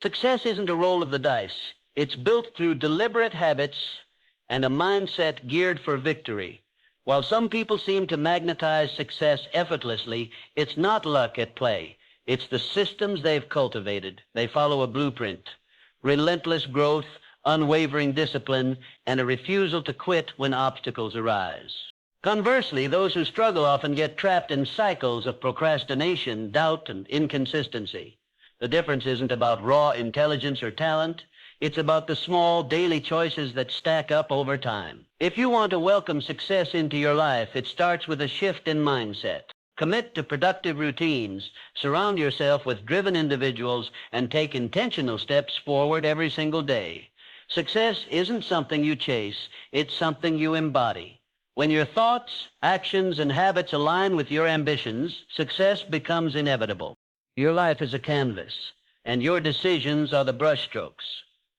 Success isn't a roll of the dice. It's built through deliberate habits and a mindset geared for victory. While some people seem to magnetize success effortlessly, it's not luck at play. It's the systems they've cultivated. They follow a blueprint: relentless growth, unwavering discipline, and a refusal to quit when obstacles arise. Conversely, those who struggle often get trapped in cycles of procrastination, doubt, and inconsistency. The difference isn't about raw intelligence or talent. It's about the small daily choices that stack up over time. If you want to welcome success into your life, it starts with a shift in mindset. Commit to productive routines, surround yourself with driven individuals, and take intentional steps forward every single day. Success isn't something you chase, it's something you embody. When your thoughts, actions, and habits align with your ambitions, success becomes inevitable. Your life is a canvas, and your decisions are the brushstrokes.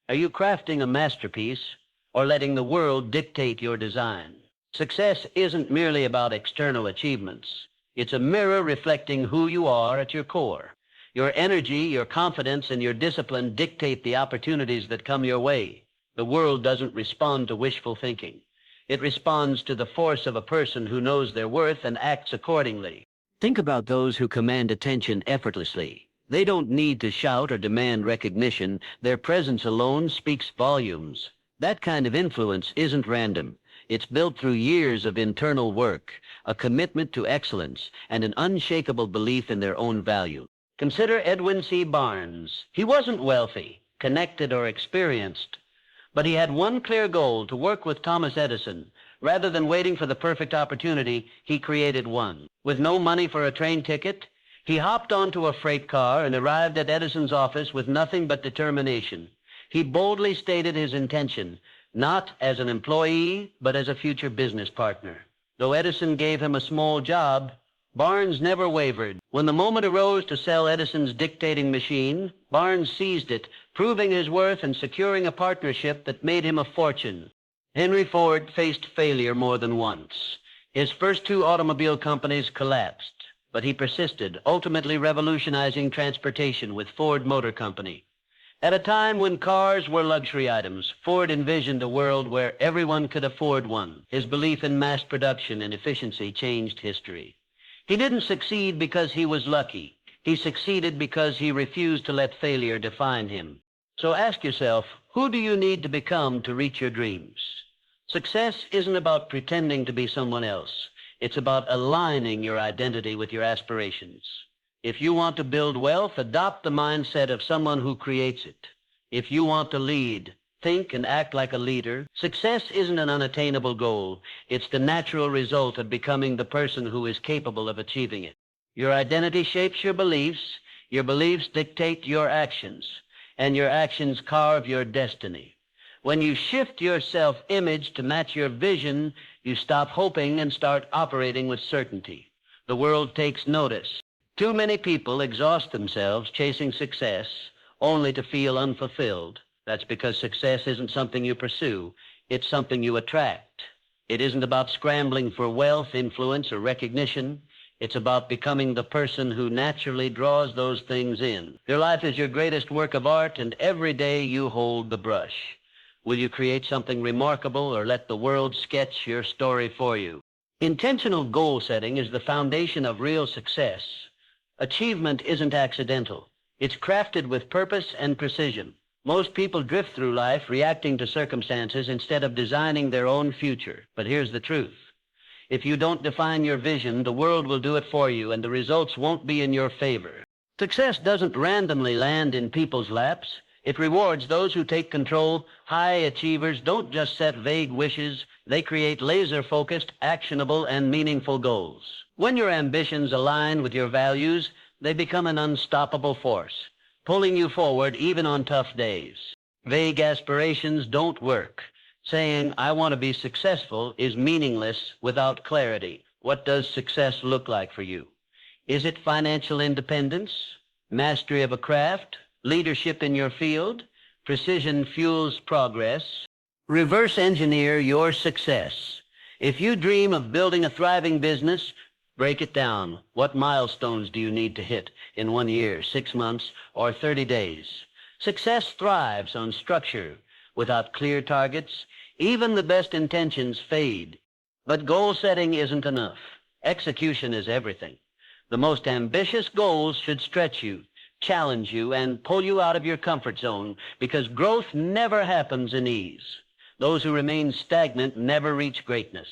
Are you crafting a masterpiece or letting the world dictate your design? Success isn't merely about external achievements. It's a mirror reflecting who you are at your core. Your energy, your confidence, and your discipline dictate the opportunities that come your way. The world doesn't respond to wishful thinking. It responds to the force of a person who knows their worth and acts accordingly. Think about those who command attention effortlessly. They don't need to shout or demand recognition. Their presence alone speaks volumes. That kind of influence isn't random. It's built through years of internal work, a commitment to excellence, and an unshakable belief in their own value. Consider Edwin C. Barnes. He wasn't wealthy, connected, or experienced, but he had one clear goal: to work with Thomas Edison. Rather than waiting for the perfect opportunity, he created one. With no money for a train ticket, he hopped onto a freight car and arrived at Edison's office with nothing but determination. He boldly stated his intention, not as an employee, but as a future business partner. Though Edison gave him a small job, Barnes never wavered. When the moment arose to sell Edison's dictating machine, Barnes seized it, proving his worth and securing a partnership that made him a fortune. Henry Ford faced failure more than once. His first two automobile companies collapsed, but he persisted, ultimately revolutionizing transportation with Ford Motor Company. At a time when cars were luxury items, Ford envisioned a world where everyone could afford one. His belief in mass production and efficiency changed history. He didn't succeed because he was lucky. He succeeded because he refused to let failure define him. So ask yourself, who do you need to become to reach your dreams? Success isn't about pretending to be someone else. It's about aligning your identity with your aspirations. If you want to build wealth, adopt the mindset of someone who creates it. If you want to lead, think and act like a leader. Success isn't an unattainable goal. It's the natural result of becoming the person who is capable of achieving it. Your identity shapes your beliefs dictate your actions, and your actions carve your destiny. When you shift your self-image to match your vision, you stop hoping and start operating with certainty. The world takes notice. Too many people exhaust themselves chasing success only to feel unfulfilled. That's because success isn't something you pursue. It's something you attract. It isn't about scrambling for wealth, influence, or recognition. It's about becoming the person who naturally draws those things in. Your life is your greatest work of art, and every day you hold the brush. Will you create something remarkable or let the world sketch your story for you? Intentional goal setting is the foundation of real success. Achievement isn't accidental. It's crafted with purpose and precision. Most people drift through life reacting to circumstances instead of designing their own future. But here's the truth. If you don't define your vision, the world will do it for you, and the results won't be in your favor. Success doesn't randomly land in people's laps. It rewards those who take control. High achievers don't just set vague wishes. They create laser-focused, actionable, and meaningful goals. When your ambitions align with your values, they become an unstoppable force, pulling you forward even on tough days. Vague aspirations don't work. Saying, "I want to be successful," is meaningless without clarity. What does success look like for you? Is it financial independence, mastery of a craft, leadership in your field? Precision fuels progress. Reverse engineer your success. If you dream of building a thriving business, break it down. What milestones do you need to hit in 1 year, 6 months, or 30 days? Success thrives on structure. Without clear targets, even the best intentions fade. But goal setting isn't enough. Execution is everything. The most ambitious goals should stretch you, challenge you, and pull you out of your comfort zone, because growth never happens in ease. Those who remain stagnant never reach greatness.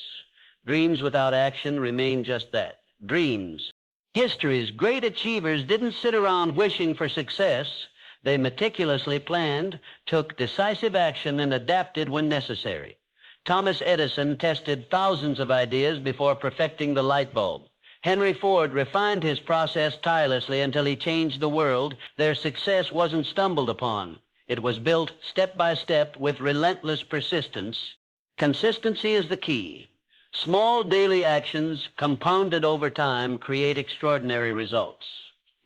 Dreams without action remain just that, dreams. History's great achievers didn't sit around wishing for success. They meticulously planned, took decisive action, and adapted when necessary. Thomas Edison tested thousands of ideas before perfecting the light bulb. Henry Ford refined his process tirelessly until he changed the world. Their success wasn't stumbled upon. It was built step by step with relentless persistence. Consistency is the key. Small daily actions compounded over time create extraordinary results.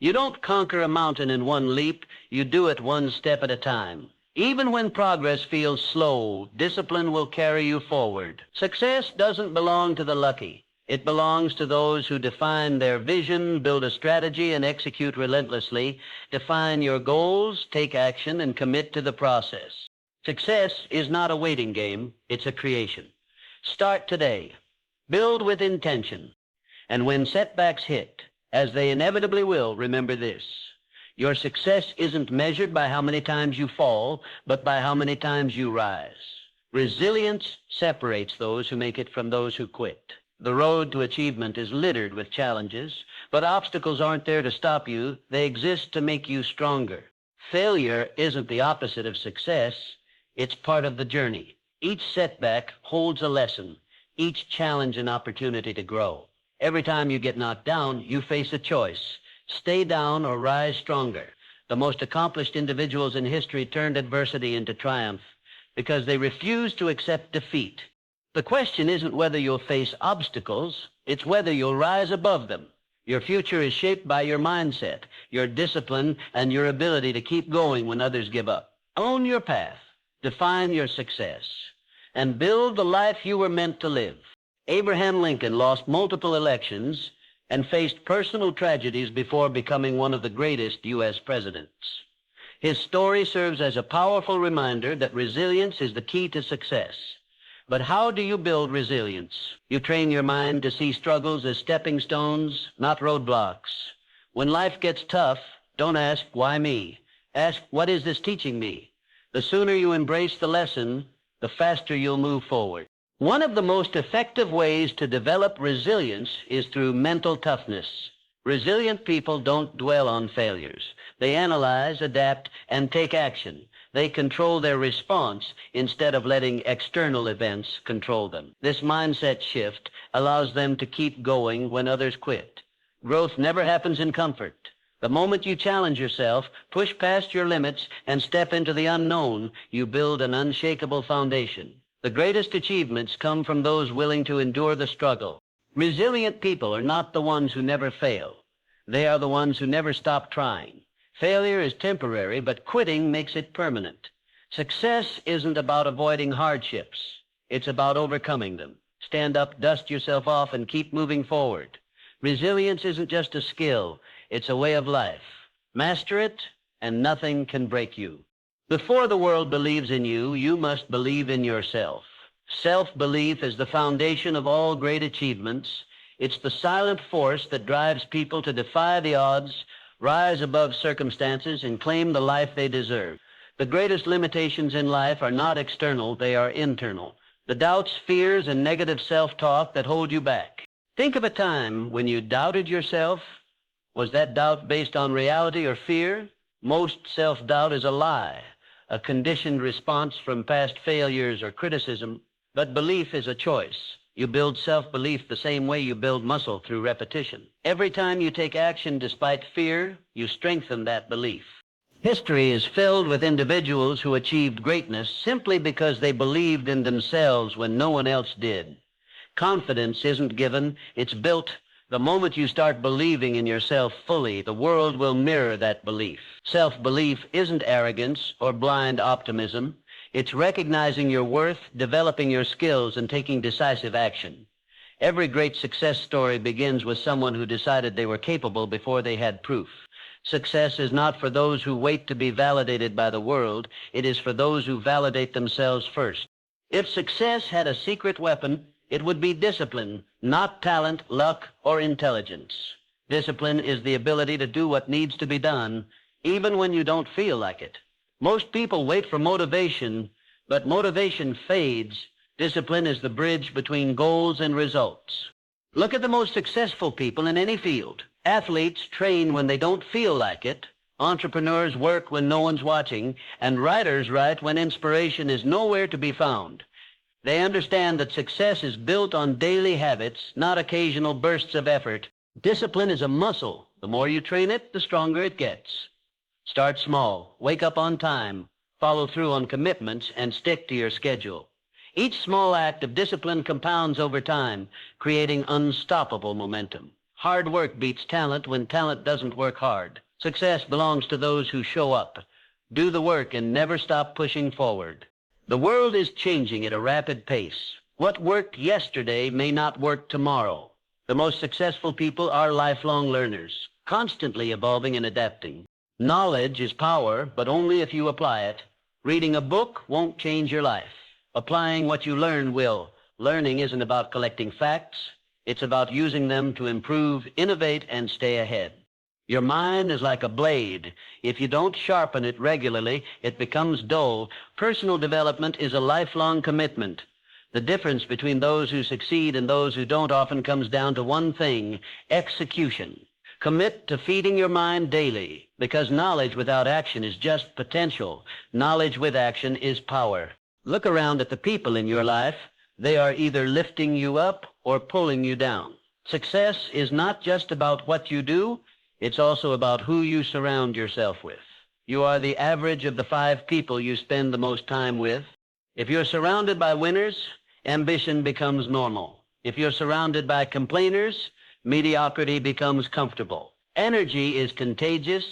You don't conquer a mountain in one leap. You do it one step at a time. Even when progress feels slow, discipline will carry you forward. Success doesn't belong to the lucky. It belongs to those who define their vision, build a strategy, and execute relentlessly. Define your goals, take action, and commit to the process. Success is not a waiting game. It's a creation. Start today. Build with intention. And when setbacks hit, as they inevitably will, remember this. Your success isn't measured by how many times you fall, but by how many times you rise. Resilience separates those who make it from those who quit. The road to achievement is littered with challenges, but obstacles aren't there to stop you. They exist to make you stronger. Failure isn't the opposite of success. It's part of the journey. Each setback holds a lesson, each challenge an opportunity to grow. Every time you get knocked down, you face a choice. Stay down or rise stronger. The most accomplished individuals in history turned adversity into triumph because they refused to accept defeat. The question isn't whether you'll face obstacles, it's whether you'll rise above them. Your future is shaped by your mindset, your discipline, and your ability to keep going when others give up. Own your path, define your success, and build the life you were meant to live. Abraham Lincoln lost multiple elections and faced personal tragedies before becoming one of the greatest U.S. presidents. His story serves as a powerful reminder that resilience is the key to success. But how do you build resilience? You train your mind to see struggles as stepping stones, not roadblocks. When life gets tough, don't ask, why me? Ask, what is this teaching me? The sooner you embrace the lesson, the faster you'll move forward. One of the most effective ways to develop resilience is through mental toughness. Resilient people don't dwell on failures. They analyze, adapt, and take action. They control their response instead of letting external events control them. This mindset shift allows them to keep going when others quit. Growth never happens in comfort. The moment you challenge yourself, push past your limits, and step into the unknown, you build an unshakable foundation. The greatest achievements come from those willing to endure the struggle. Resilient people are not the ones who never fail. They are the ones who never stop trying. Failure is temporary, but quitting makes it permanent. Success isn't about avoiding hardships. It's about overcoming them. Stand up, dust yourself off, and keep moving forward. Resilience isn't just a skill. It's a way of life. Master it, and nothing can break you. Before the world believes in you, you must believe in yourself. Self-belief is the foundation of all great achievements. It's the silent force that drives people to defy the odds, rise above circumstances, and claim the life they deserve. The greatest limitations in life are not external, they are internal. The doubts, fears, and negative self-talk that hold you back. Think of a time when you doubted yourself. Was that doubt based on reality or fear? Most self-doubt is a lie, a conditioned response from past failures or criticism, but belief is a choice. You build self-belief the same way you build muscle, through repetition. Every time you take action despite fear, you strengthen that belief. History is filled with individuals who achieved greatness simply because they believed in themselves when no one else did. Confidence isn't given, it's built. The moment you start believing in yourself fully, the world will mirror that belief. Self-belief isn't arrogance or blind optimism. It's recognizing your worth, developing your skills, and taking decisive action. Every great success story begins with someone who decided they were capable before they had proof. Success is not for those who wait to be validated by the world. It is for those who validate themselves first. If success had a secret weapon, it would be discipline, not talent, luck, or intelligence. Discipline is the ability to do what needs to be done, even when you don't feel like it. Most people wait for motivation, but motivation fades. Discipline is the bridge between goals and results. Look at the most successful people in any field. Athletes train when they don't feel like it. Entrepreneurs work when no one's watching, and writers write when inspiration is nowhere to be found. They understand that success is built on daily habits, not occasional bursts of effort. Discipline is a muscle. The more you train it, the stronger it gets. Start small, wake up on time, follow through on commitments, and stick to your schedule. Each small act of discipline compounds over time, creating unstoppable momentum. Hard work beats talent when talent doesn't work hard. Success belongs to those who show up, do the work, and never stop pushing forward. The world is changing at a rapid pace. What worked yesterday may not work tomorrow. The most successful people are lifelong learners, constantly evolving and adapting. Knowledge is power, but only if you apply it. Reading a book won't change your life. Applying what you learn will. Learning isn't about collecting facts. It's about using them to improve, innovate, and stay ahead. Your mind is like a blade. If you don't sharpen it regularly, it becomes dull. Personal development is a lifelong commitment. The difference between those who succeed and those who don't often comes down to one thing: execution. Commit to feeding your mind daily, because knowledge without action is just potential. Knowledge with action is power. Look around at the people in your life. They are either lifting you up or pulling you down. Success is not just about what you do. It's also about who you surround yourself with. You are the average of the 5 people you spend the most time with. If you're surrounded by winners, ambition becomes normal. If you're surrounded by complainers, mediocrity becomes comfortable. Energy is contagious.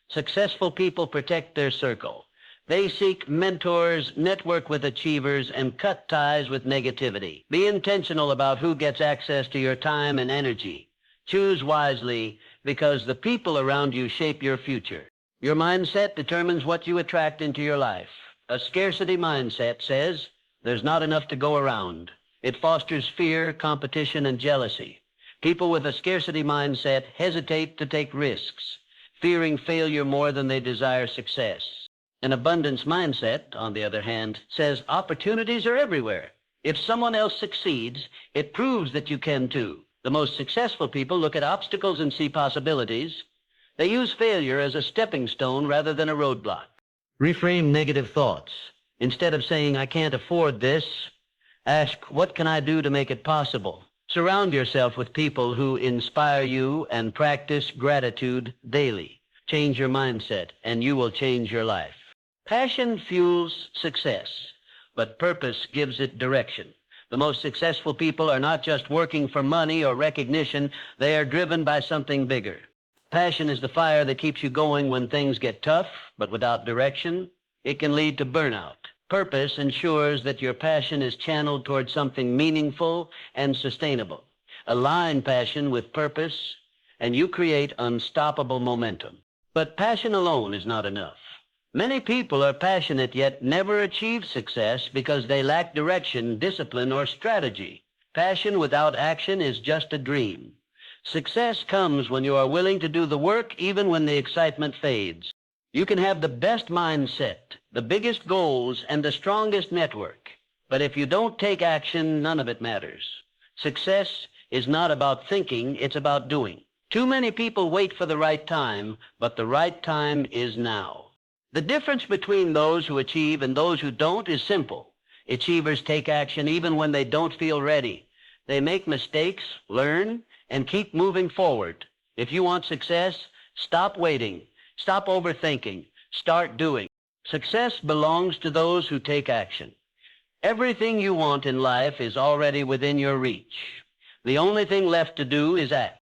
Successful people protect their circle. They seek mentors, network with achievers, and cut ties with negativity. Be intentional about who gets access to your time and energy. Choose wisely, because the people around you shape your future. Your mindset determines what you attract into your life. A scarcity mindset says there's not enough to go around. It fosters fear, competition, and jealousy. People with a scarcity mindset hesitate to take risks, fearing failure more than they desire success. An abundance mindset, on the other hand, says opportunities are everywhere. If someone else succeeds, it proves that you can too. The most successful people look at obstacles and see possibilities. They use failure as a stepping stone rather than a roadblock. Reframe negative thoughts. Instead of saying, "I can't afford this," ask, "What can I do to make it possible?" Surround yourself with people who inspire you and practice gratitude daily. Change your mindset, and you will change your life. Passion fuels success, but purpose gives it direction. The most successful people are not just working for money or recognition. They are driven by something bigger. Passion is the fire that keeps you going when things get tough, but without direction, it can lead to burnout. Purpose ensures that your passion is channeled towards something meaningful and sustainable. Align passion with purpose, and you create unstoppable momentum. But passion alone is not enough. Many people are passionate yet never achieve success because they lack direction, discipline, or strategy. Passion without action is just a dream. Success comes when you are willing to do the work even when the excitement fades. You can have the best mindset, the biggest goals, and the strongest network. But if you don't take action, none of it matters. Success is not about thinking, it's about doing. Too many people wait for the right time, but the right time is now. The difference between those who achieve and those who don't is simple. Achievers take action even when they don't feel ready. They make mistakes, learn, and keep moving forward. If you want success, stop waiting. Stop overthinking. Start doing. Success belongs to those who take action. Everything you want in life is already within your reach. The only thing left to do is act.